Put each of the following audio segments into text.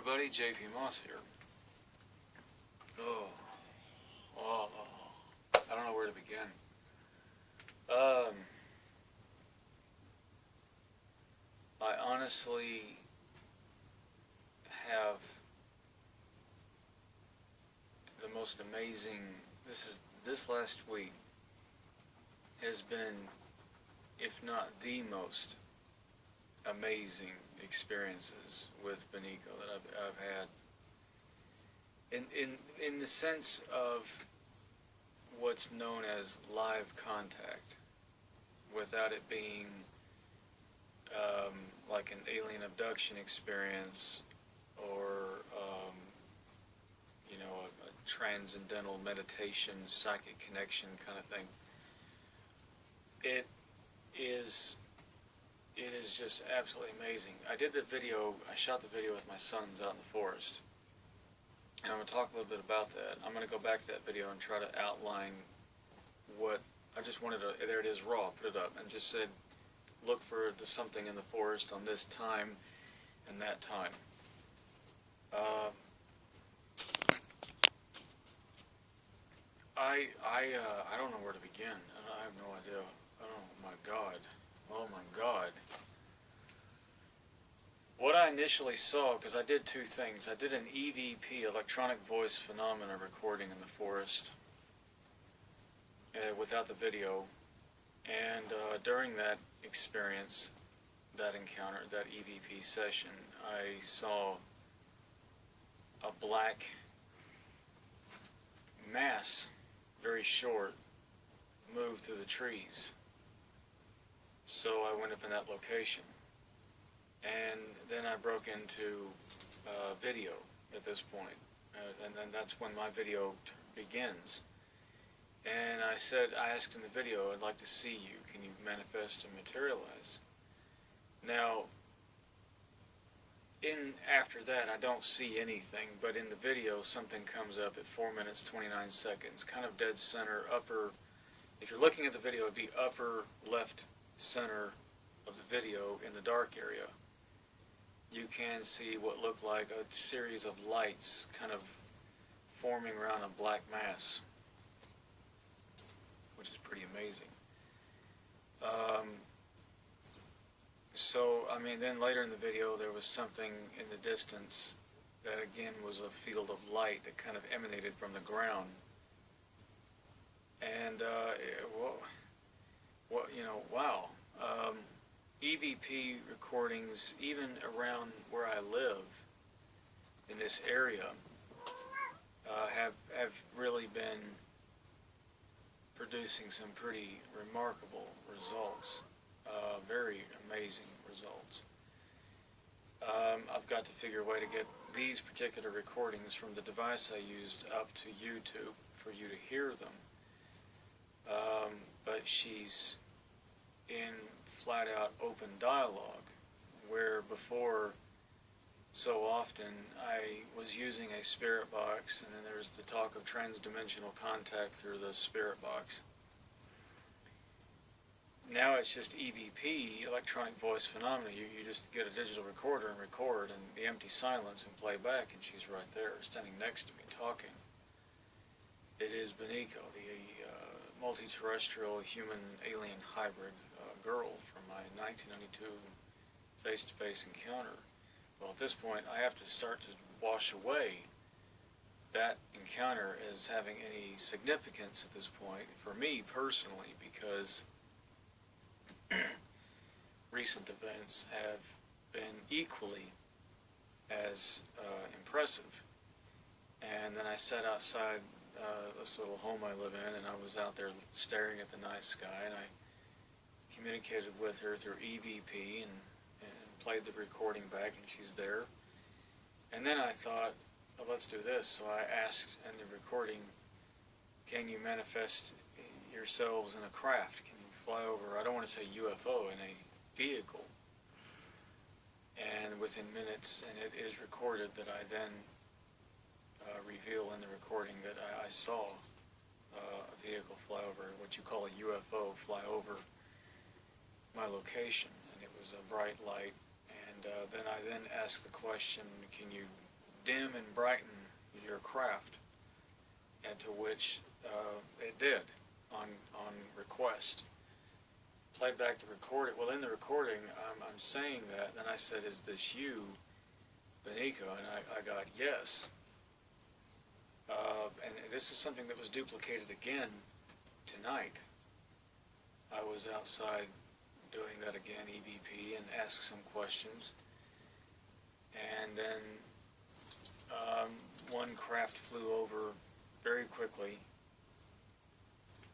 everybody, JP Moss here. Oh, I don't know where to begin. I honestly have the most amazing, this last week has been, if not the most amazing experiences with Benico that I've had. In the sense of what's known as live contact, without it being like an alien abduction experience or a transcendental meditation, psychic connection kind of thing. It is just absolutely amazing. I shot the video with my sons out in the forest. And I'm going to talk a little bit about that. I'm going to go back to that video and try to outline what, I just wanted to, there it is raw, put it up, and just said, look for something in the forest on this time and that time. I don't know where to begin. I have no idea. Oh my God. Oh my God. What I initially saw, because I did two things. I did an EVP, electronic voice phenomena recording in the forest without the video. And during that experience, that encounter, that EVP session, I saw a black mass, very short, move through the trees. So I went up in that location. And then I broke into video at this point. And then that's when my video begins. And I asked in the video, I'd like to see you. Can you manifest and materialize? Now, after that, I don't see anything, but in the video, something comes up at 4 minutes, 29 seconds, kind of dead center, upper, if you're looking at the video, it'd be upper left center of the video in the dark area. You can see what looked like a series of lights kind of forming around a black mass, which is pretty amazing. Then later in the video, there was something in the distance that again was a field of light that kind of emanated from the ground. And, wow. EVP recordings, even around where I live, in this area, have really been producing some pretty remarkable results, very amazing results. I've got to figure a way to get these particular recordings from the device I used up to YouTube for you to hear them. But she's in flat-out open dialogue, where before, so often, I was using a spirit box, and then there's the talk of transdimensional contact through the spirit box. Now it's just EVP, electronic voice phenomena. You just get a digital recorder and record, and the empty silence and play back, and she's right there, standing next to me, talking. It is Benico, the multi-terrestrial human-alien hybrid girl from my 1992 face-to-face encounter. Well, at this point, I have to start to wash away that encounter as having any significance at this point, for me personally, because recent events have been equally as impressive. And then I sat outside this little home I live in, and I was out there staring at the night sky, and I communicated with her through EVP and played the recording back, and she's there. And then I thought, well, let's do this. So I asked in the recording, can you manifest yourselves in a craft? Can you fly over, I don't want to say UFO, in a vehicle? And within minutes, and it is recorded, that I then reveal in the recording that I saw a vehicle fly over, what you call a UFO, fly over my location, and it was a bright light. And then I asked the question, can you dim and brighten your craft, and to which it did on request. Played back the recording. Well, in the recording, I'm saying that. Then I said, "Is this you, Benico?" And I got yes. And this is something that was duplicated again tonight. I was outside doing that again, EVP, and asked some questions. And then one craft flew over very quickly,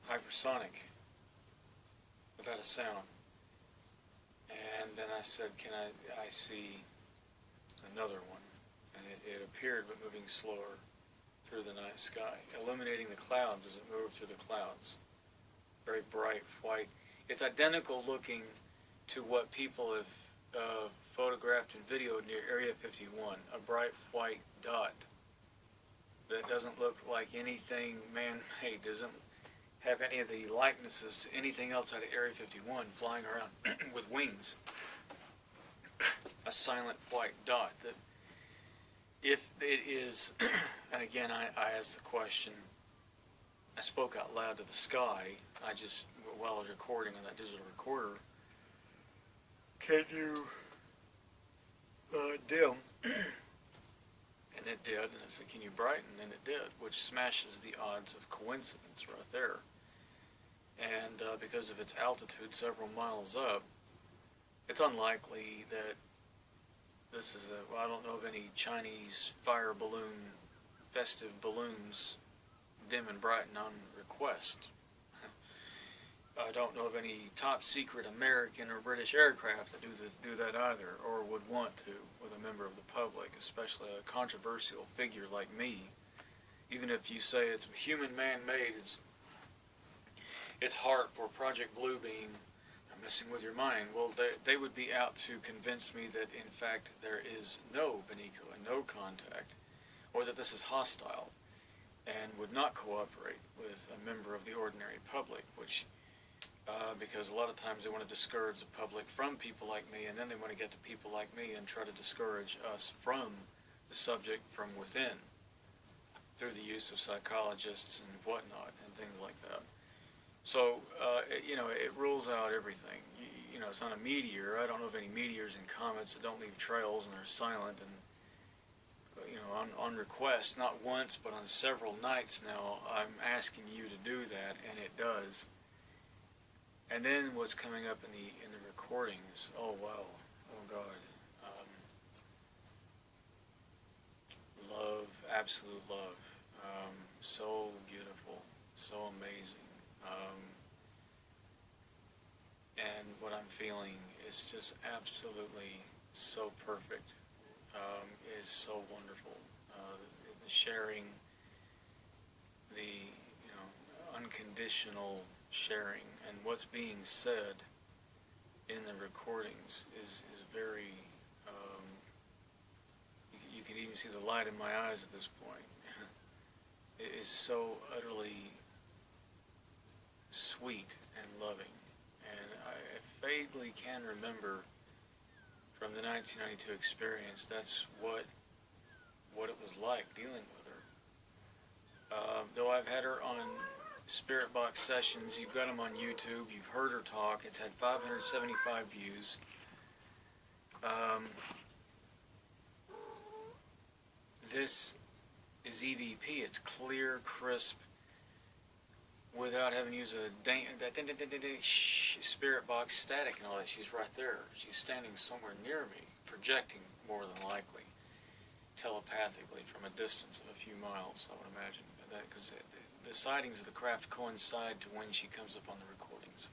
hypersonic, without a sound. And then I said, "Can I see another one?" And it appeared, but moving slower through the night sky, illuminating the clouds as it moved through the clouds. Very bright white. It's identical looking to what people have photographed and videoed near Area 51, a bright white dot that doesn't look like anything man-made, doesn't have any of the likenesses to anything else out of Area 51 flying around with wings. A silent white dot that, if it is, and again I asked the question, I spoke out loud to the sky, while I was recording on that digital recorder, "Can you dim?" And it did, and I said, "Can you brighten?" And it did, which smashes the odds of coincidence right there. And because of its altitude several miles up, it's unlikely that this is I don't know of any Chinese fire balloon, festive balloons dim and brighten on request. I don't know of any top secret American or British aircraft that do that either, or would want to with a member of the public, especially a controversial figure like me. Even if you say it's human man-made, it's HAARP or Project Bluebeam, they're messing with your mind. Well, they would be out to convince me that in fact there is no Benico and no contact, or that this is hostile, and would not cooperate with a member of the ordinary public, which because a lot of times they want to discourage the public from people like me, and then they want to get to people like me and try to discourage us from the subject from within through the use of psychologists and whatnot and things like that. So, it rules out everything. It's not a meteor. I don't know of any meteors and comets that don't leave trails and are silent and, on request, not once, but on several nights now, I'm asking you to do that, and it does. And then what's coming up in the recordings? Oh wow! Oh God! Love, absolute love. So beautiful, so amazing. And what I'm feeling is just absolutely so perfect. Is so wonderful. The sharing, the unconditional sharing, and what's being said in the recordings is very, you can even see the light in my eyes at this point. It is so utterly sweet and loving, and I vaguely can remember from the 1992 experience, that's what it was like dealing with her. Though I've had her on Spirit Box sessions, you've got them on YouTube, you've heard her talk, it's had 575 views. This is EVP, it's clear, crisp, without having to use that Spirit Box static and all that. She's right there. She's standing somewhere near me, projecting more than likely, telepathically from a distance of a few miles, I would imagine. Because the sightings of the craft coincide to when she comes up on the recordings.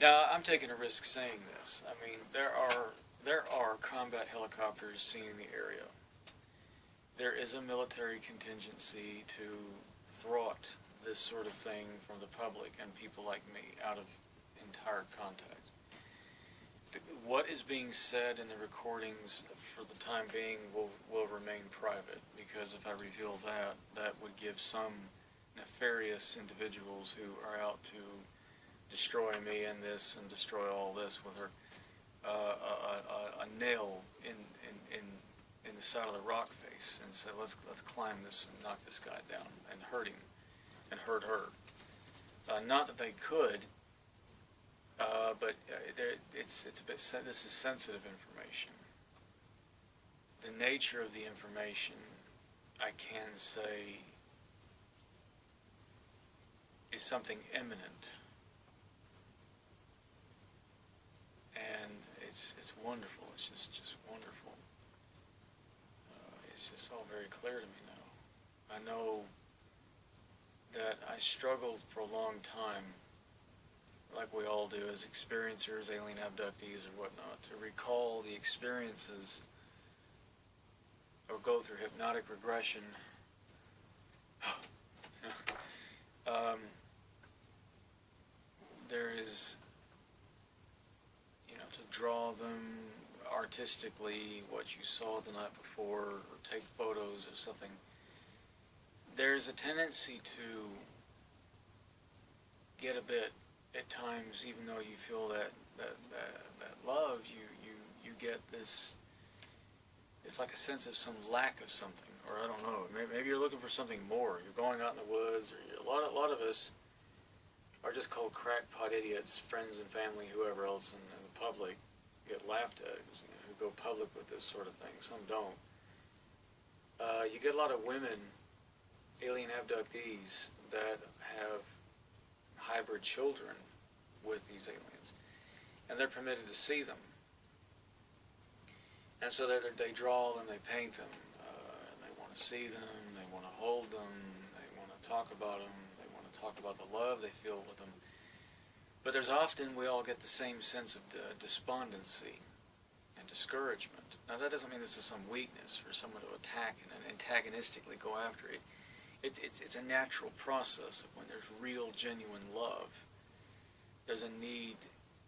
Now, I'm taking a risk saying this. I mean, there are combat helicopters seen in the area. There is a military contingency to thwart this sort of thing from the public and people like me out of entire contact. What is being said in the recordings for the time being will remain private, because if I reveal that, that would give some nefarious individuals who are out to destroy me and this and destroy all this with her a nail in side of the rock face and said, let's climb this and knock this guy down and hurt him and hurt her. Not that they could, but it's a bit. This is sensitive information. The nature of the information, I can say, is something imminent, and it's wonderful. It's just wonderful. It's just all very clear to me now. I know that I struggled for a long time, like we all do as experiencers, alien abductees or whatnot, to recall the experiences or go through hypnotic regression. There is, to draw them artistically, what you saw the night before, or take photos or something. There's a tendency to get a bit, at times, even though you feel that love, you get this, it's like a sense of some lack of something, or I don't know, maybe you're looking for something more. You're going out in the woods, or a lot of us are just called crackpot idiots, friends and family, whoever else in the public get laughed at, who go public with this sort of thing. Some don't. You get a lot of women, alien abductees, that have hybrid children with these aliens, and they're permitted to see them. And so they draw them, they paint them, and they want to see them, they want to hold them, they want to talk about them, they want to talk about the love they feel with them. But there's often, we all get the same sense of despondency and discouragement. Now that doesn't mean this is some weakness for someone to attack and antagonistically go after it. It's a natural process of when there's real, genuine love. There's a need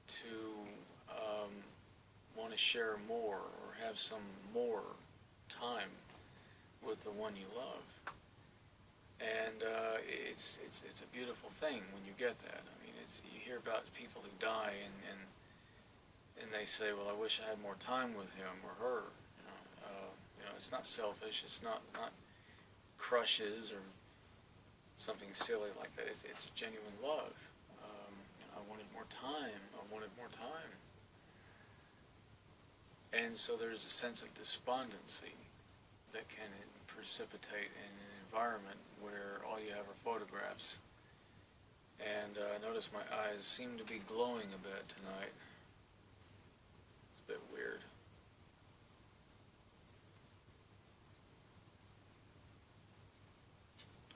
to want to share more or have some more time with the one you love. And it's a beautiful thing when you get that. I mean, you hear about people who die and they say, well, I wish I had more time with him or her. It's not selfish. It's not crushes or something silly like that. It's genuine love. I wanted more time. I wanted more time. And so there's a sense of despondency that can precipitate in an environment where all you have are photographs. And notice my eyes seem to be glowing a bit tonight. It's a bit weird.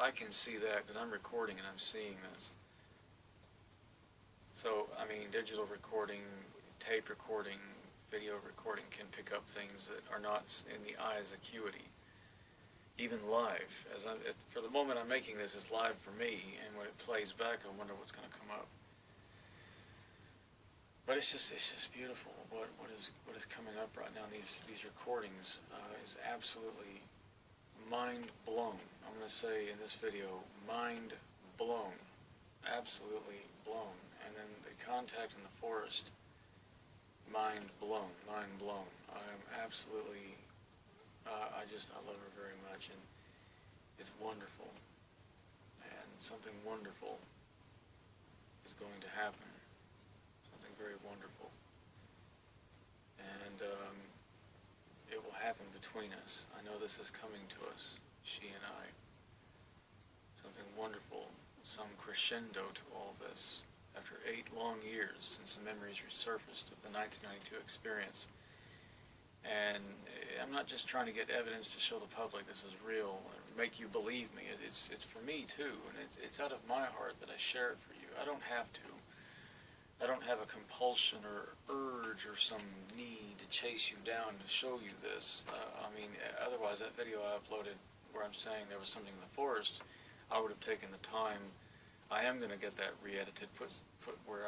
I can see that because I'm recording and I'm seeing this. So, I mean, digital recording, tape recording, video recording can pick up things that are not in the eye's acuity. Even live. For the moment I'm making this, it's live for me, and when it plays back, I wonder what's going to come up. But it's just beautiful. What is coming up right now? These recordings is absolutely mind blown. I'm going to say in this video, mind blown, absolutely blown. And then the contact in the forest, mind blown. I'm absolutely, I love her very much, and it's wonderful. And something wonderful is going to happen. Something very wonderful. And it will happen between us. I know this is coming to us, she and I. Something wonderful, some crescendo to all this. After 8 long years since the memories resurfaced of the 1992 experience. And I'm not just trying to get evidence to show the public this is real, or make you believe me. It's for me too, and it's out of my heart that I share it for you. I don't have to. I don't have a compulsion or urge or some need to chase you down to show you this. I mean, otherwise that video I uploaded where I'm saying there was something in the forest, I would have taken the time. I am going to get that re-edited, put where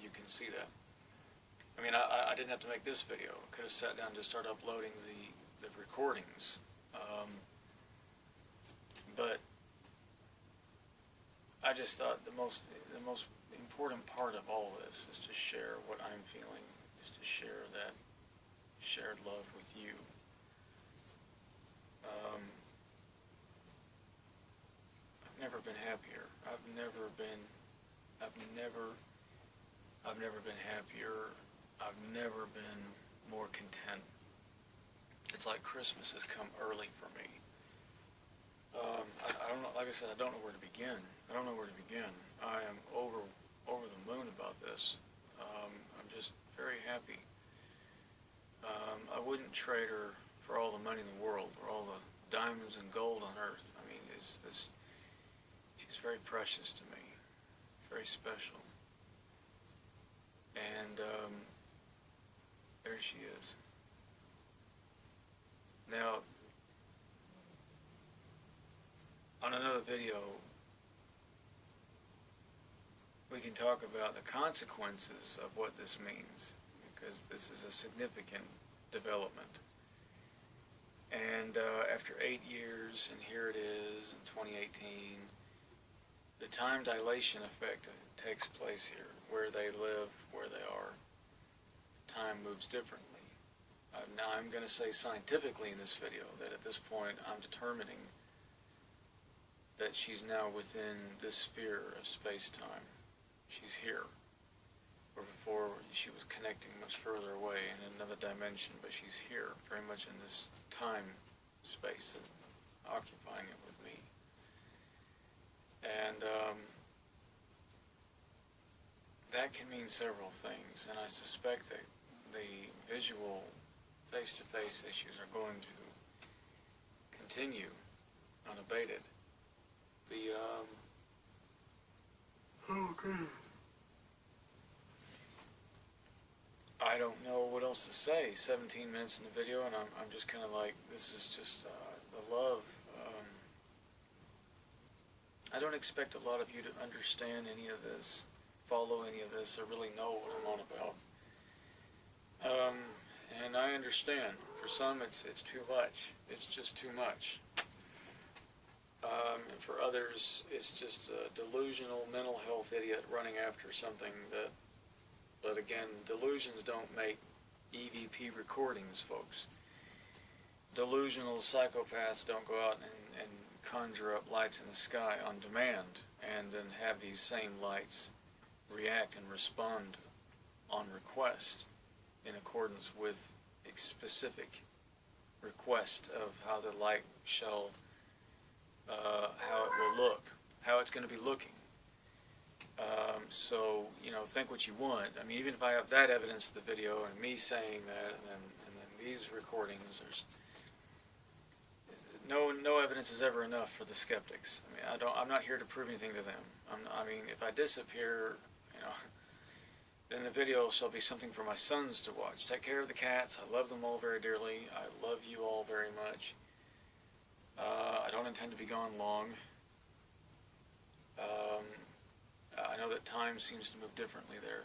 you can see that. I mean, I didn't have to make this video. I could have sat down and just started uploading the recordings. But I just thought the most important part of all this is to share what I'm feeling, is to share that shared love with you. Um, I've never been happier. I've never been happier. I've never been more content. It's like Christmas has come early for me. I don't know. Like I said, I don't know where to begin. I am over the moon about this. I'm just very happy. I wouldn't trade her for all the money in the world, or all the diamonds and gold on earth. I mean, she's very precious to me, very special. And there she is. Now, on another video, we can talk about the consequences of what this means, because this is a significant development. And after 8 years, and here it is in 2018, the time dilation effect takes place here. Where they live, where they are, time moves differently. Now I'm going to say scientifically in this video that at this point I'm determining that she's now within this sphere of space-time. She's here. Where before she was connecting much further away in another dimension, but she's here, very much in this time space, occupying it with me. And that can mean several things, and I suspect that the visual face-to-face issues are going to continue unabated. I don't know what else to say. 17 minutes in the video, and I'm just kind of like, this is just the love. I don't expect a lot of you to understand any of this, follow any of this, or really know what I'm on about. And I understand. For some, it's too much. It's just too much. And for others, it's just a delusional mental health idiot running after something that. But again, delusions don't make EVP recordings, folks. Delusional psychopaths don't go out and conjure up lights in the sky on demand and then have these same lights react and respond on request in accordance with a specific request of how the light shall, how it will look, how it's going to be looking. So, you know, think what you want. I mean, even if I have that evidence of the video and me saying that, and then these recordings, there's no evidence is ever enough for the skeptics. I mean, I'm not here to prove anything to them. I mean, if I disappear, you know, then the video shall be something for my sons to watch. Take care of the cats. I love them all very dearly. I love you all very much. I don't intend to be gone long. I know that time seems to move differently there.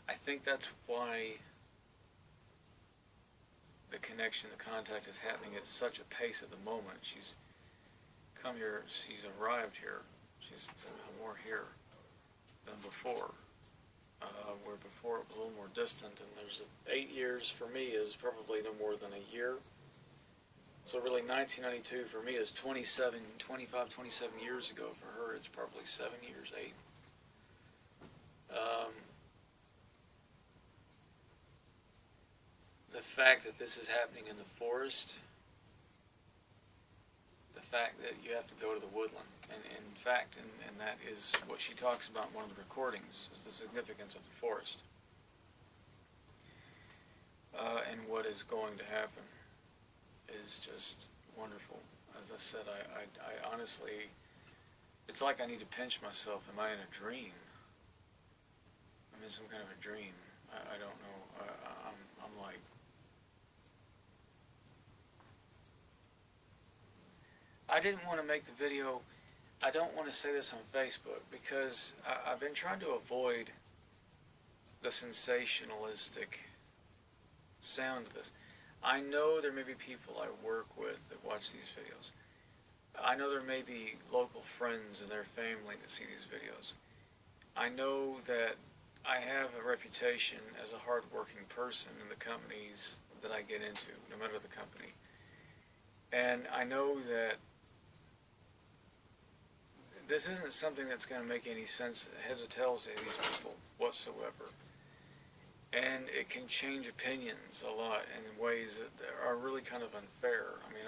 I think that's why the connection, the contact is happening at such a pace at the moment. She's come here, she's arrived here. She's more here than before. Where before it was a little more distant, and there's 8 years for me is probably no more than a year. So really 1992 for me is 27 years ago. For her it's probably 7 years, 8. The fact that this is happening in the forest, the fact that you have to go to the woodland, and in fact, and that is what she talks about in one of the recordings, is the significance of the forest. And what is going to happen is just wonderful. As I said, I honestly, it's like I need to pinch myself. Am I in a dream? I'm in some kind of a dream. I don't know. I'm like, I didn't want to make the video, I don't want to say this on Facebook, because I've been trying to avoid the sensationalistic sound of this. I know there may be people I work with that watch these videos. I know there may be local friends and their family that see these videos. I know that I have a reputation as a hard-working person in the companies that I get into, no matter the company. And I know that this isn't something that's going to make any sense, heads or tails to these people whatsoever. And it can change opinions a lot in ways that are really kind of unfair. I mean,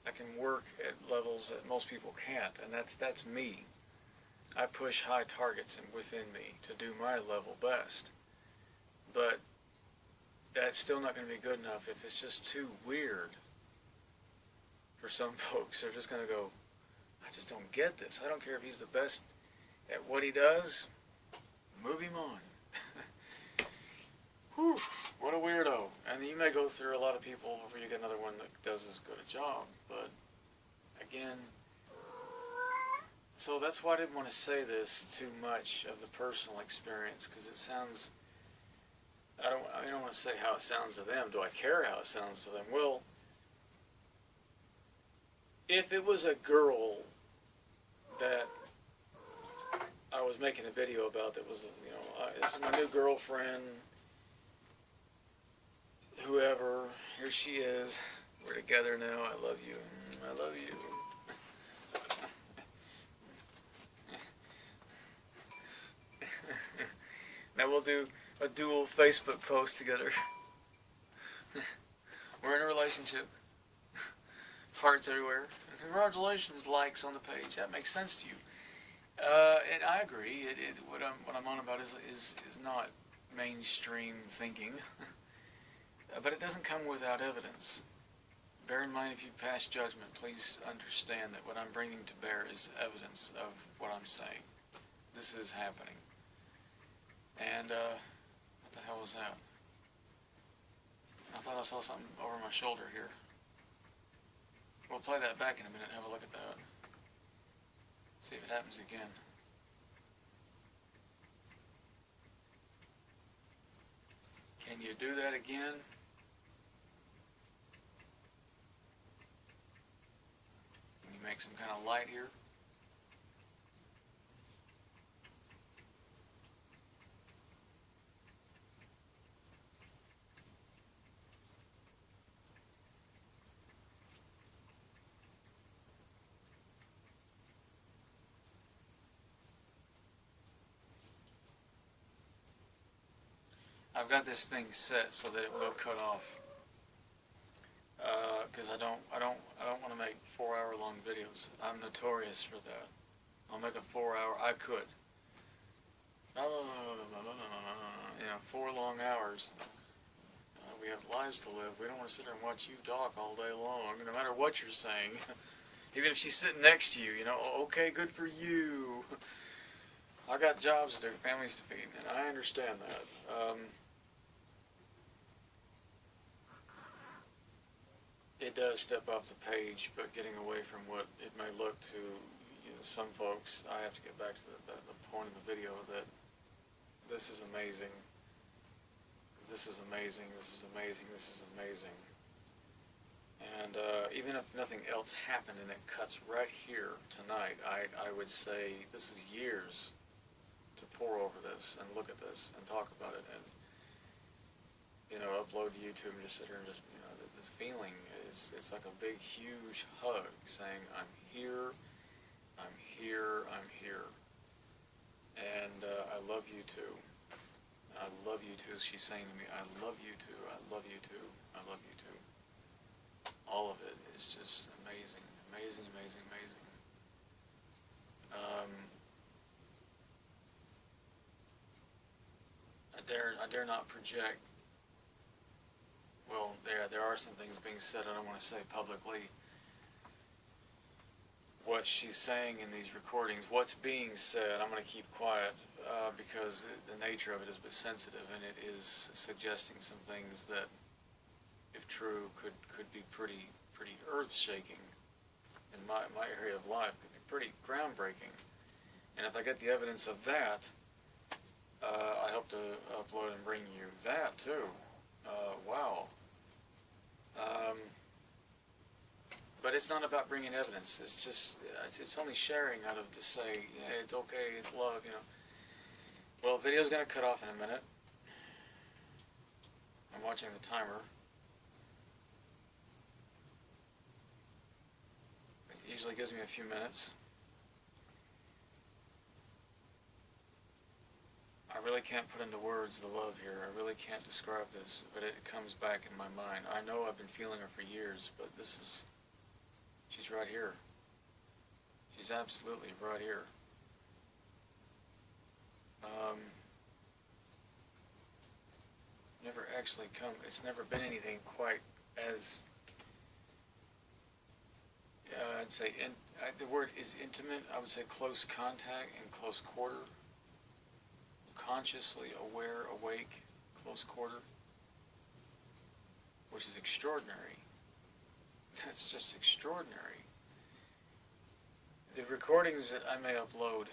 I can work at levels that most people can't, and that's me. I push high targets within me to do my level best. But that's still not going to be good enough if it's just too weird for some folks. They're just going to go, I just don't get this. I don't care if he's the best at what he does. Move him on. Whew, what a weirdo. And you may go through a lot of people before you get another one that does as good a job. But again, so that's why I didn't want to say this too much of the personal experience, because it sounds, I don't want to say how it sounds to them. Do I care how it sounds to them? Well, if it was a girl that I was making a video about that was, this is my new girlfriend, whoever, here she is, we're together now, I love you, I love you. Now we'll do a dual Facebook post together. We're in a relationship. Hearts everywhere. Congratulations, likes on the page. That makes sense to you. And I agree. What I'm on about is not mainstream thinking. But it doesn't come without evidence. Bear in mind, if you pass judgment, please understand that what I'm bringing to bear is evidence of what I'm saying. This is happening. And, what the hell was that? I thought I saw something over my shoulder here. We'll play that back in a minute and have a look at that. See if it happens again. Can you do that again? Can you make some kind of light here? I've got this thing set so that it will cut off, because I don't want to make 4-hour long videos. I'm notorious for that. I'll make a 4-hour. I could. 4 long hours. We have lives to live. We don't want to sit there and watch you talk all day long, no matter what you're saying. Even if she's sitting next to you, okay, good for you. I got jobs to do, families to feed, and I understand that. It does step off the page, but getting away from what it may look to some folks, I have to get back to the point of the video that this is amazing. This is amazing. This is amazing. This is amazing. And even if nothing else happened and it cuts right here tonight, I would say this is years to pour over this and look at this and talk about it and upload to YouTube and just sit here and just this feeling. It's like a big, huge hug saying, I'm here, I'm here, I'm here. And I love you too. I love you too. She's saying to me, I love you too, I love you too, I love you too. All of it is just amazing, amazing, amazing, amazing. I dare not project. Well, there are some things being said I don't want to say publicly. What she's saying in these recordings, what's being said, I'm going to keep quiet because the nature of it is a bit sensitive, and it is suggesting some things that, if true, could be pretty earth-shaking in my area of life. Could be pretty groundbreaking. And if I get the evidence of that, I hope to upload and bring you that too. Wow. But it's not about bringing evidence. It's just, it's only sharing out of to say, yeah, it's okay, it's love, Well, the video's going to cut off in a minute. I'm watching the timer. usually gives me a few minutes. I really can't put into words the love here. I really can't describe this, but it comes back in my mind. I know I've been feeling her for years, but she's right here. She's absolutely right here. Never actually it's never been anything quite as, I'd say, the word is intimate. I would say close contact and close quarter. Consciously aware, awake, close quarter, which is extraordinary. That's just extraordinary. The recordings that I may upload